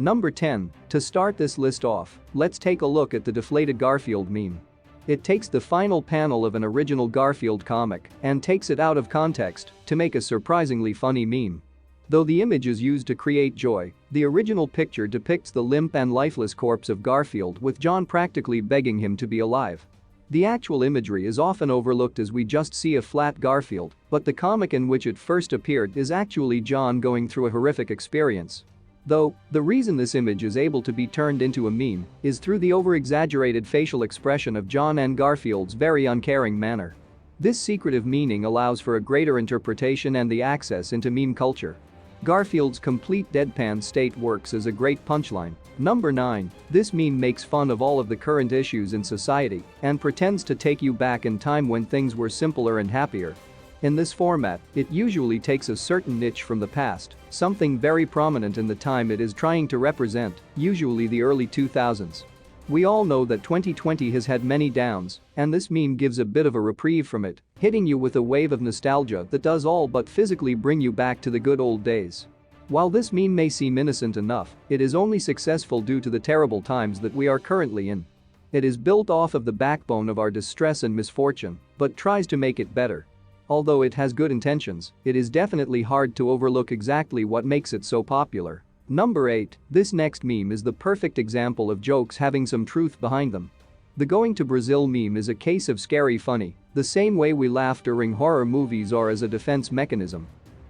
Number 10. To start this list off, let's take a look at the deflated Garfield meme. It takes the final panel of an original Garfield comic and takes it out of context to make a surprisingly funny meme. Though the image is used to create joy, the original picture depicts the limp and lifeless corpse of Garfield with John practically begging him to be alive. The actual imagery is often overlooked as we just see a flat Garfield, but the comic in which it first appeared is actually John going through a horrific experience. Though, the reason this image is able to be turned into a meme is through the over-exaggerated facial expression of John and Garfield's very uncaring manner. This secretive meaning allows for a greater interpretation and the access into meme culture. Garfield's complete deadpan state works as a great punchline. Number 9. This meme makes fun of all of the current issues in society and pretends to take you back in time when things were simpler and happier. In this format, it usually takes a certain niche from the past, something very prominent in the time it is trying to represent, usually the early 2000s. We all know that 2020 has had many downs, and this meme gives a bit of a reprieve from it, hitting you with a wave of nostalgia that does all but physically bring you back to the good old days. While this meme may seem innocent enough, it is only successful due to the terrible times that we are currently in. It is built off of the backbone of our distress and misfortune, but tries to make it better. Although it has good intentions, it is definitely hard to overlook exactly what makes it so popular. Number 8. This next meme is the perfect example of jokes having some truth behind them. The going to Brazil meme is a case of scary funny, the same way we laugh during horror movies or as a defense mechanism.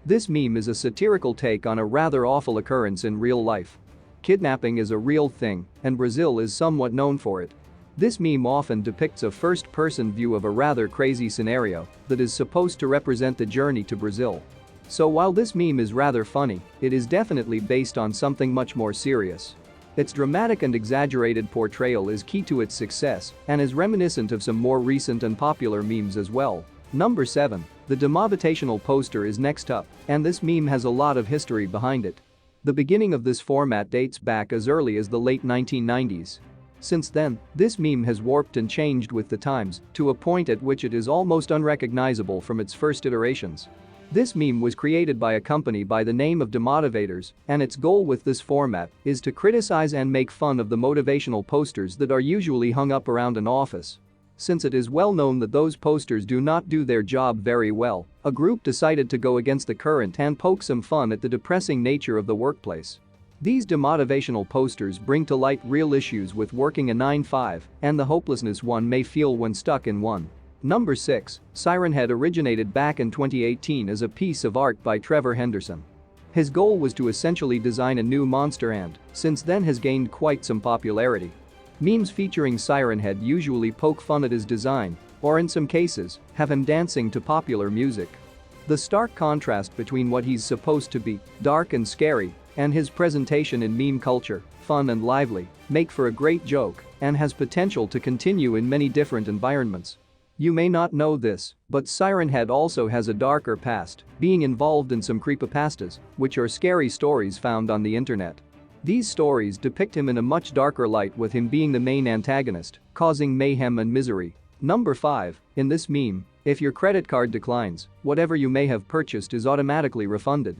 This meme is a satirical take on a rather awful occurrence in real life. Kidnapping is a real thing, and Brazil is somewhat known for it. This meme often depicts a first-person view of a rather crazy scenario that is supposed to represent the journey to Brazil. So while this meme is rather funny, it is definitely based on something much more serious. Its dramatic and exaggerated portrayal is key to its success and is reminiscent of some more recent and popular memes as well. Number 7. The demovitational poster is next up, and this meme has a lot of history behind it. The beginning of this format dates back as early as the late 1990s. Since then, this meme has warped and changed with the times to a point at which it is almost unrecognizable from its first iterations. This meme was created by a company by the name of Demotivators, and its goal with this format is to criticize and make fun of the motivational posters that are usually hung up around an office. Since it is well known that those posters do not do their job very well, a group decided to go against the current and poke some fun at the depressing nature of the workplace. These demotivational posters bring to light real issues with working a 9-5 and the hopelessness one may feel when stuck in one. Number 6. Siren Head originated back in 2018 as a piece of art by Trevor Henderson. His goal was to essentially design a new monster and, since then, has gained quite some popularity. Memes featuring Siren Head usually poke fun at his design, or in some cases, have him dancing to popular music. The stark contrast between what he's supposed to be, dark and scary, and his presentation in meme culture, fun and lively, make for a great joke and has potential to continue in many different environments. You may not know this, but Siren Head also has a darker past, being involved in some creepypastas, which are scary stories found on the internet. These stories depict him in a much darker light, with him being the main antagonist, causing mayhem and misery. Number 5. In this meme, if your credit card declines, whatever you may have purchased is automatically refunded.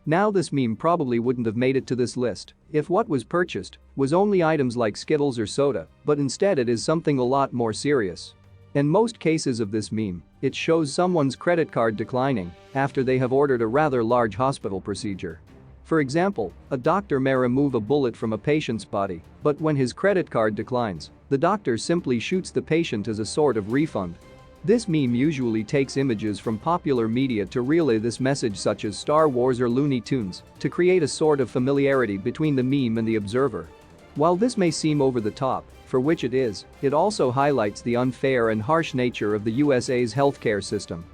Now this meme probably wouldn't have made it to this list if what was purchased was only items like Skittles or soda, but instead it is something a lot more serious. In most cases of this meme, it shows someone's credit card declining after they have ordered a rather large hospital procedure. For example, a doctor may remove a bullet from a patient's body, but when his credit card declines, the doctor simply shoots the patient as a sort of refund. This meme usually takes images from popular media to relay this message, such as Star Wars or Looney Tunes, to create a sort of familiarity between the meme and the observer. While this may seem over the top, for which it is, it also highlights the unfair and harsh nature of the USA's healthcare system.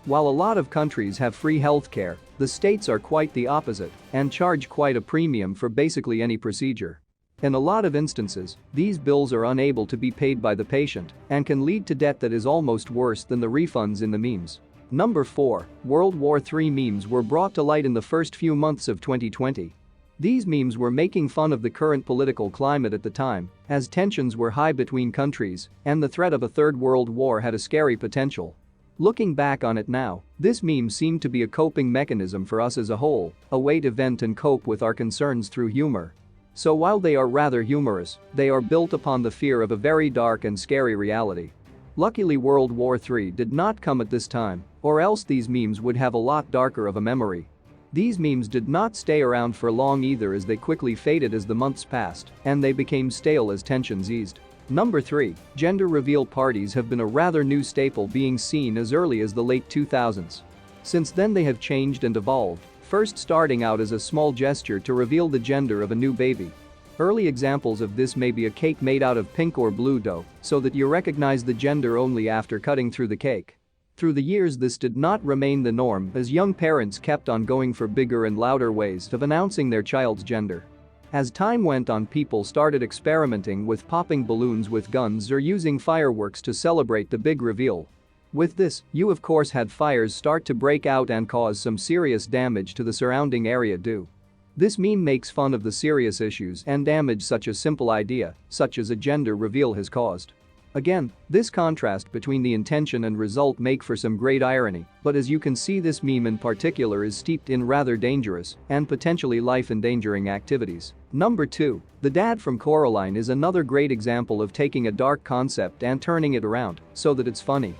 While a lot of countries have free healthcare, the states are quite the opposite and charge quite a premium for basically any procedure. In a lot of instances, these bills are unable to be paid by the patient and can lead to debt that is almost worse than the refunds in the memes. Number 4. World War III memes were brought to light in the first few months of 2020. These memes were making fun of the current political climate at the time, as tensions were high between countries and the threat of a third world war had a scary potential. Looking back on it now, this meme seemed to be a coping mechanism for us as a whole, a way to vent and cope with our concerns through humor. So while they are rather humorous, they are built upon the fear of a very dark and scary reality. Luckily World War III did not come at this time, or else these memes would have a lot darker of a memory. These memes did not stay around for long either, as they quickly faded as the months passed, and they became stale as tensions eased. Number 3. Gender reveal parties have been a rather new staple, being seen as early as the late 2000s. Since then they have changed and evolved, first starting out as a small gesture to reveal the gender of a new baby. Early examples of this may be a cake made out of pink or blue dough, so that you recognize the gender only after cutting through the cake. Through the years this did not remain the norm, as young parents kept on going for bigger and louder ways of announcing their child's gender. As time went on, people started experimenting with popping balloons with guns or using fireworks to celebrate the big reveal. With this, you of course had fires start to break out and cause some serious damage to the surrounding area due. This meme makes fun of the serious issues and damage such a simple idea, such as a gender reveal, has caused. Again, this contrast between the intention and result make for some great irony, but as you can see, this meme in particular is steeped in rather dangerous and potentially life-endangering activities. Number 2. The dad from Coraline is another great example of taking a dark concept and turning it around so that it's funny.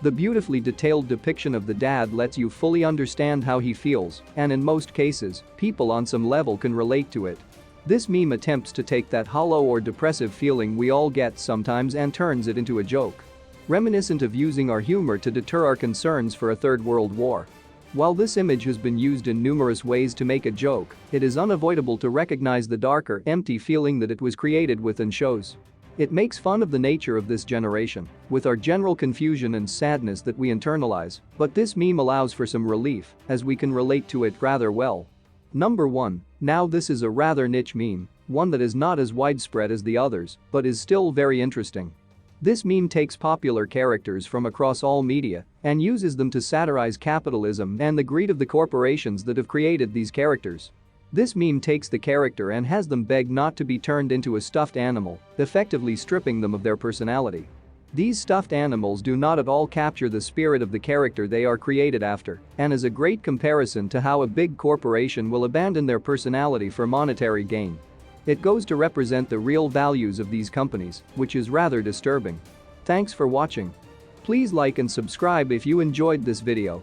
The beautifully detailed depiction of the dad lets you fully understand how he feels, and in most cases, people on some level can relate to it. This meme attempts to take that hollow or depressive feeling we all get sometimes and turns it into a joke. Reminiscent of using our humor to deter our concerns for a third world war. While this image has been used in numerous ways to make a joke, it is unavoidable to recognize the darker, empty feeling that it was created with and shows. It makes fun of the nature of this generation, with our general confusion and sadness that we internalize, but this meme allows for some relief, as we can relate to it rather well. Number 1. Now this is a rather niche meme, one that is not as widespread as the others, but is still very interesting. This meme takes popular characters from across all media and uses them to satirize capitalism and the greed of the corporations that have created these characters. This meme takes the character and has them beg not to be turned into a stuffed animal, effectively stripping them of their personality. These stuffed animals do not at all capture the spirit of the character they are created after, and is a great comparison to how a big corporation will abandon their personality for monetary gain. It goes to represent the real values of these companies, which is rather disturbing. Thanks for watching. Please like and subscribe if you enjoyed this video.